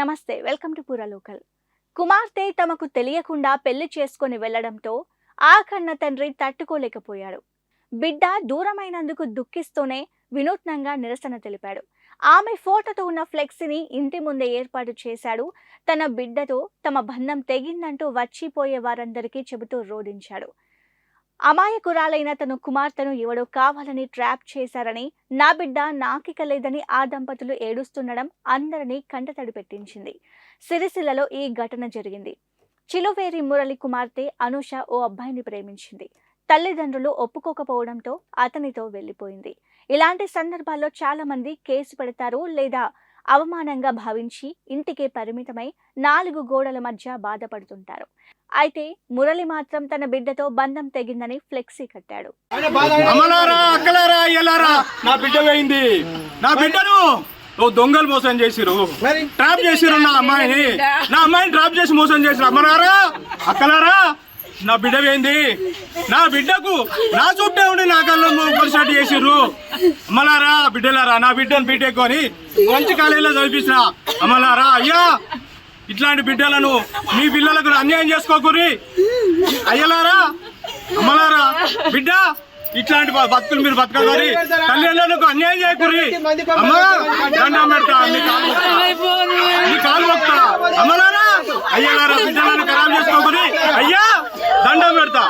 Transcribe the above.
నమస్తే, welcome to పూరా local. కుమార్తె తమకు తెలియకుండా పెళ్లి చేసుకొని వెళ్లడంతో ఆ కన్న తండ్రి తట్టుకోలేకపోయాడు. బిడ్డ దూరమైనందుకు దుఃఖిస్తూనే వినూత్నంగా నిరసన తెలిపాడు. ఆమె ఫోటోతో ఉన్న ఫ్లెక్సీని ఇంటి ముందే ఏర్పాటు చేశాడు. తన బిడ్డతో తమ బంధం తెగిందంటూ వచ్చిపోయే వారందరికీ చెబుతూ రోధించాడు. అమాయకురాలైన తన కుమార్తెను ఎవడో కావాలని ట్రాప్ చేశారని, నా బిడ్డ నాకిక లేదని ఆ దంపతులు ఏడుస్తుండడం అందరినీ కంటతడి పెట్టించింది. సిరిసిల్లలో ఈ ఘటన జరిగింది. చిలువేరి మురళి కుమార్తె అనూష ఓ అబ్బాయిని ప్రేమించింది. తల్లిదండ్రులు ఒప్పుకోకపోవడంతో అతనితో వెళ్లిపోయింది. ఇలాంటి సందర్భాల్లో చాలా మంది కేసు పెడతారు లేదా అవమానంగా భావించి ఇంటికే పరిమితమై 4 గోడల మధ్య బాధపడుతుంటారు. అయితే మురళి మాత్రం తన బిడ్డతో బంధం తెగిందని ఫ్లెక్సీ కట్టాడు. నా బిడ్డ పోయింది, నా బిడ్డను దొంగలు మోసం చేసిరు, ట్రాప్ చేసిరు. నా అమ్మాయిని ట్రాప్ చేసి మోసం చేసిరు. అమ్మలారా, అక్కలారా, నా బిడ్డ పోయింది. నా బిడ్డకు నా చుట్టే ఉండి నా కళ్ళు కొలిసినట్టు చేసిర్రు. అమ్మలారా, బిడ్డలారా, నా బిడ్డను బిడ్డెక్కొని మంచి కాలేజీలో చదివించిన అమ్మలారా, అయ్యా ఇట్లాంటి బిడ్డలను మీ పిల్లలకు అన్యాయం చేసుకోకురి. అయ్యలారా, అమ్మలారా, బిడ్డ ఇట్లాంటి బతుకులు మీరు బతకగలి, తల్లిదండ్రులకు అన్యాయం చేయకురి. అమ్మా దండం పెడతా, నీ కాలు మొక్తా. అమ్మలారా, అయ్యలారా, బిడ్డలను ఖరాబ్ చేసుకోకురి. అయ్యా దండం పెడతా.